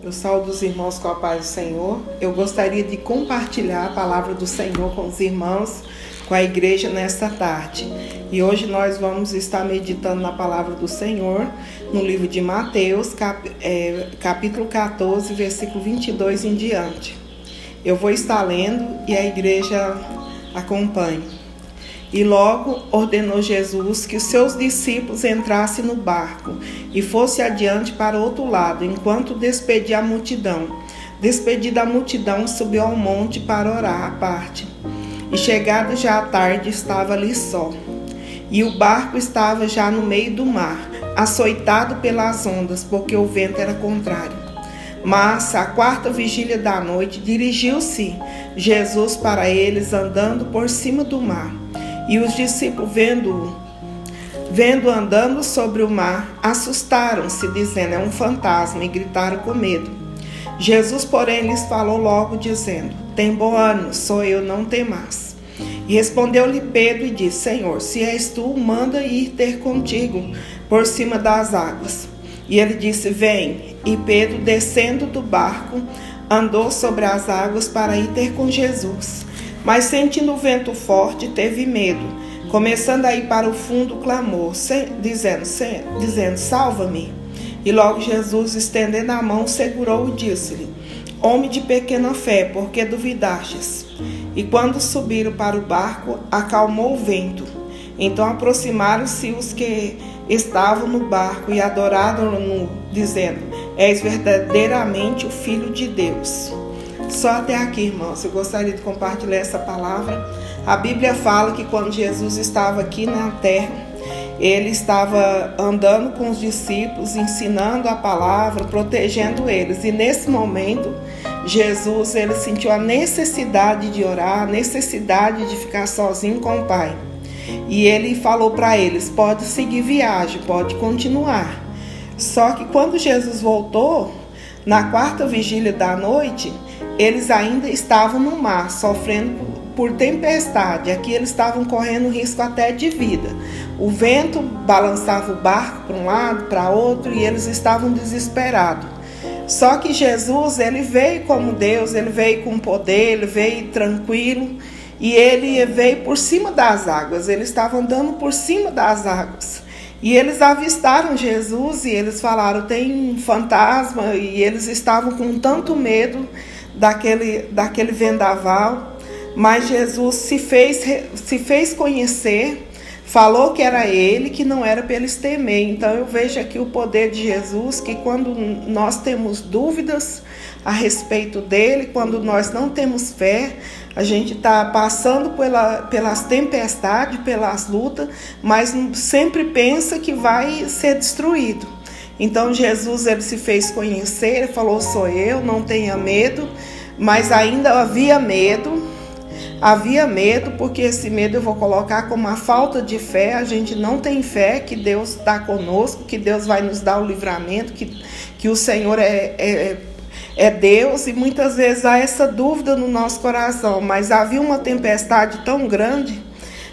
Eu saúdo os irmãos com a paz do Senhor. Eu gostaria de compartilhar a palavra do Senhor com os irmãos, com a igreja nesta tarde. E hoje nós vamos estar meditando na palavra do Senhor, no livro de Mateus, capítulo 14, versículo 22 em diante. Eu vou estar lendo e a igreja acompanhe. E logo ordenou Jesus que os seus discípulos entrassem no barco e fosse adiante para o outro lado, enquanto despedia a multidão. Despedida a multidão, subiu ao monte para orar à parte. E chegado já à tarde, estava ali só. E o barco estava já no meio do mar, açoitado pelas ondas, porque o vento era contrário. Mas, à quarta vigília da noite, dirigiu-se Jesus para eles, andando por cima do mar. E os discípulos, vendo andando sobre o mar, assustaram-se, dizendo: é um fantasma, e gritaram com medo. Jesus, porém, lhes falou logo, dizendo: tem bom ânimo, sou eu, não temas. E respondeu-lhe Pedro e disse: Senhor, se és tu, manda ir ter contigo por cima das águas. E ele disse: vem. E Pedro, descendo do barco, andou sobre as águas para ir ter com Jesus. Mas sentindo o vento forte, teve medo. Começando a ir para o fundo, clamou, dizendo: salva-me. E logo Jesus, estendendo a mão, segurou e disse-lhe: homem de pequena fé, por que duvidastes? E quando subiram para o barco, acalmou o vento. Então aproximaram-se os que estavam no barco e adoraram-no, dizendo: és verdadeiramente o Filho de Deus. Só até aqui, irmãos, eu gostaria de compartilhar essa palavra. A Bíblia fala que quando Jesus estava aqui na terra, ele estava andando com os discípulos, ensinando a palavra, protegendo eles. E nesse momento, Jesus, ele sentiu a necessidade de orar, a necessidade de ficar sozinho com o Pai. E ele falou para eles: pode seguir viagem, pode continuar. Só que quando Jesus voltou, na quarta vigília da noite, eles ainda estavam no mar, sofrendo por tempestade. Aqui eles estavam correndo risco até de vida. O vento balançava o barco para um lado, para outro, e eles estavam desesperados. Só que Jesus, ele veio como Deus, ele veio com poder, ele veio tranquilo, e ele veio por cima das águas. Ele estava andando por cima das águas. E eles avistaram Jesus e eles falaram: tem um fantasma, e eles estavam com tanto medo daquele vendaval. Mas Jesus se fez conhecer, falou que era ele, que não era para eles temer. Então eu vejo aqui o poder de Jesus, que quando nós temos dúvidas a respeito dele, quando nós não temos fé, a gente está passando pelas tempestades, pelas lutas, mas sempre pensa que vai ser destruído. Então Jesus, ele se fez conhecer, ele falou: sou eu, não tenha medo. Mas ainda havia medo, porque esse medo eu vou colocar como a falta de fé. A gente não tem fé que Deus está conosco, que Deus vai nos dar o livramento, que o Senhor é Deus, e muitas vezes há essa dúvida no nosso coração. Mas havia uma tempestade tão grande,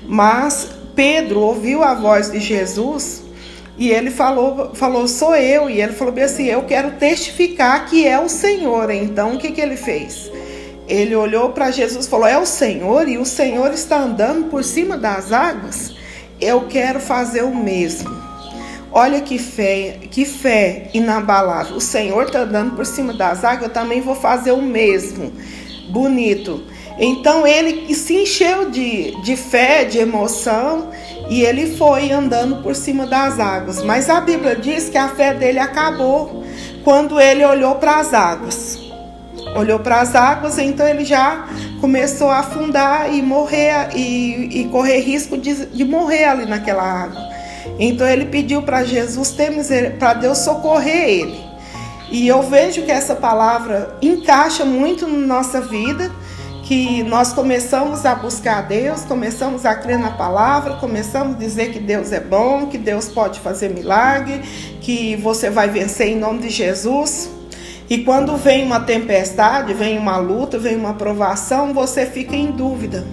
mas Pedro ouviu a voz de Jesus e ele falou: sou eu. E ele falou bem assim: eu quero testificar que é o Senhor. Então o que ele fez? Ele olhou para Jesus e falou: é o Senhor, e o Senhor está andando por cima das águas? Eu quero fazer o mesmo. Olha que fé inabalável. O Senhor está andando por cima das águas, eu também vou fazer o mesmo. Bonito. Então ele se encheu de fé, de emoção, e ele foi andando por cima das águas. Mas a Bíblia diz que a fé dele acabou quando ele olhou para as águas. Olhou para as águas, então ele já começou a afundar e morrer, e correr risco de morrer ali naquela água. Então ele pediu para Jesus para Deus socorrer ele. E eu vejo que essa palavra encaixa muito na nossa vida, que nós começamos a buscar a Deus, começamos a crer na palavra, começamos a dizer que Deus é bom, que Deus pode fazer milagre, que você vai vencer em nome de Jesus. E quando vem uma tempestade, vem uma luta, vem uma provação, você fica em dúvida.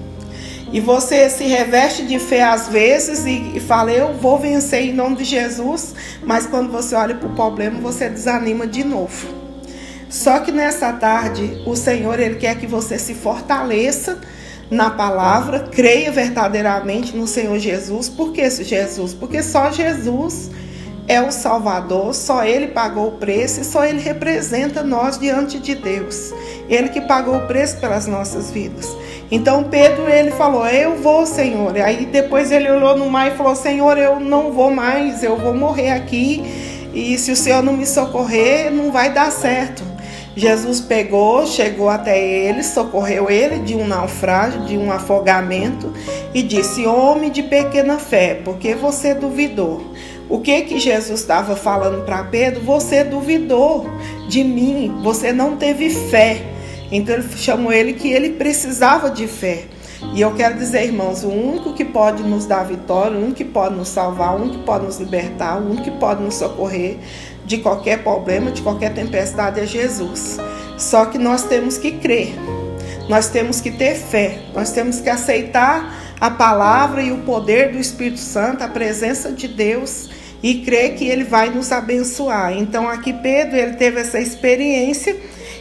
E você se reveste de fé às vezes e fala: eu vou vencer em nome de Jesus. Mas quando você olha para o problema, você desanima de novo. Só que nessa tarde, o Senhor, Ele quer que você se fortaleça na palavra, creia verdadeiramente no Senhor Jesus. Por que Jesus? Porque só Jesus é o Salvador, só Ele pagou o preço e só Ele representa nós diante de Deus. Ele que pagou o preço pelas nossas vidas. Então Pedro, ele falou, eu vou, Senhor. Aí depois ele olhou no mar e falou, Senhor, eu não vou mais, eu vou morrer aqui. E se o Senhor não me socorrer, não vai dar certo. Jesus pegou, chegou até ele, socorreu ele de um naufrágio, de um afogamento e disse, homem de pequena fé, por que você duvidou? O que Jesus estava falando para Pedro? Você duvidou de mim, você não teve fé. Então ele chamou ele que ele precisava de fé. E eu quero dizer, irmãos, o único que pode nos dar vitória, o único que pode nos salvar, o único que pode nos libertar, o único que pode nos socorrer de qualquer problema, de qualquer tempestade é Jesus. Só que nós temos que crer, nós temos que ter fé, nós temos que aceitar a palavra e o poder do Espírito Santo, a presença de Deus e crer que Ele vai nos abençoar. Então aqui Pedro, ele teve essa experiência.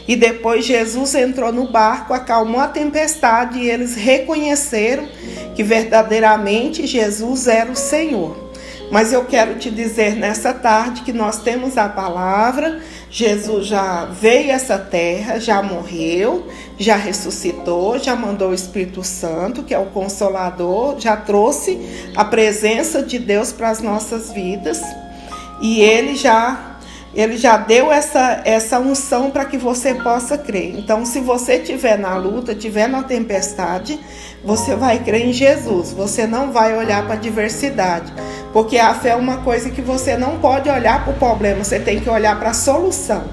E depois Jesus entrou no barco, acalmou a tempestade e eles reconheceram que verdadeiramente Jesus era o Senhor. Mas eu quero te dizer nessa tarde que nós temos a palavra, Jesus já veio a essa terra, já morreu, já ressuscitou, já mandou o Espírito Santo, que é o Consolador, já trouxe a presença de Deus para as nossas vidas e Ele já deu essa unção para que você possa crer. Então, se você estiver na luta, estiver na tempestade, você vai crer em Jesus. Você não vai olhar para a adversidade. Porque a fé é uma coisa que você não pode olhar para o problema. Você tem que olhar para a solução.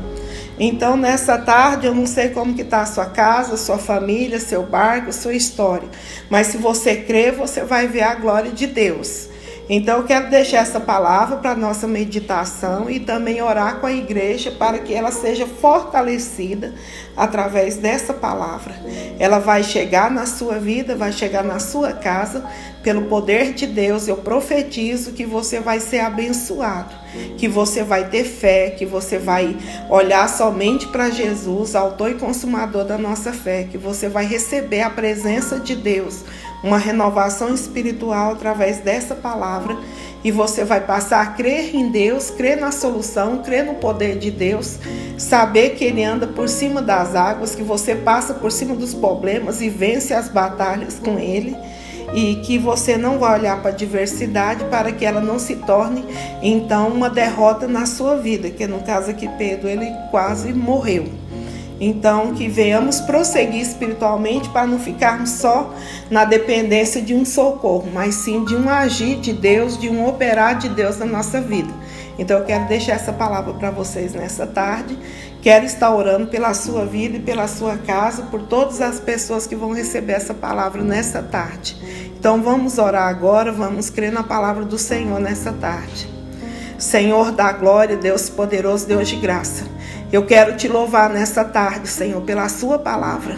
Então, nessa tarde, eu não sei como que está a sua casa, sua família, seu barco, sua história. Mas se você crer, você vai ver a glória de Deus. Então eu quero deixar essa palavra para a nossa meditação e também orar com a igreja para que ela seja fortalecida através dessa palavra. Ela vai chegar na sua vida, vai chegar na sua casa, pelo poder de Deus. Eu profetizo que você vai ser abençoado, que você vai ter fé, que você vai olhar somente para Jesus, autor e consumador da nossa fé, que você vai receber a presença de Deus, uma renovação espiritual através dessa palavra e você vai passar a crer em Deus, crer na solução, crer no poder de Deus, saber que Ele anda por cima das águas, que você passa por cima dos problemas e vence as batalhas com Ele e que você não vai olhar para a adversidade para que ela não se torne então uma derrota na sua vida, que no caso aqui Pedro, ele quase morreu. Então, que venhamos prosseguir espiritualmente para não ficarmos só na dependência de um socorro, mas sim de um agir de Deus, de um operar de Deus na nossa vida. Então, eu quero deixar essa palavra para vocês nessa tarde. Quero estar orando pela sua vida e pela sua casa, por todas as pessoas que vão receber essa palavra nessa tarde. Então, vamos orar agora, vamos crer na palavra do Senhor nessa tarde. Senhor da glória, Deus poderoso, Deus de graça. Eu quero te louvar nessa tarde, Senhor, pela sua palavra.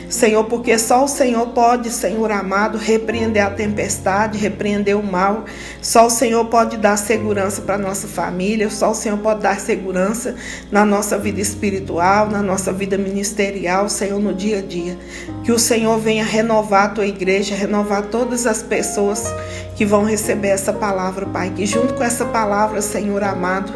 Senhor, porque só o Senhor pode, Senhor amado, repreender a tempestade, repreender o mal. Só o Senhor pode dar segurança para a nossa família. Só o Senhor pode dar segurança na nossa vida espiritual, na nossa vida ministerial, Senhor, no dia a dia. Que o Senhor venha renovar a tua igreja, renovar todas as pessoas que vão receber essa palavra, Pai. Que junto com essa palavra, Senhor amado,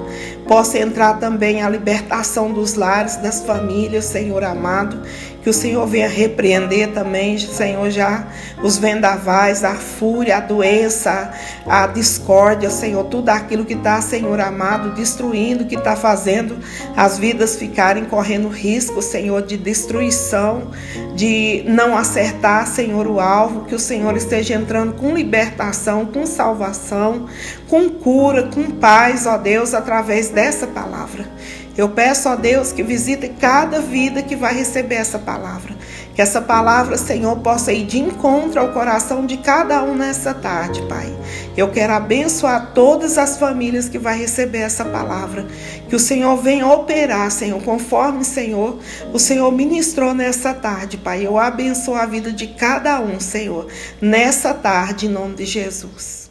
possa entrar também a libertação dos lares, das famílias, Senhor amado. Que o Senhor venha repreender também, Senhor, já os vendavais, a fúria, a doença, a discórdia, Senhor, tudo aquilo que está, Senhor amado, destruindo, que está fazendo as vidas ficarem correndo risco, Senhor, de destruição, de não acertar, Senhor, o alvo. Que o Senhor esteja entrando com libertação, com salvação, com cura, com paz, ó Deus, através dessa palavra. Eu peço, ó Deus, que visite cada vida que vai receber essa palavra. Que essa palavra, Senhor, possa ir de encontro ao coração de cada um nessa tarde, Pai. Eu quero abençoar todas as famílias que vai receber essa palavra. Que o Senhor venha operar, Senhor, conforme, Senhor, o Senhor ministrou nessa tarde, Pai. Eu abençoo a vida de cada um, Senhor, nessa tarde, em nome de Jesus.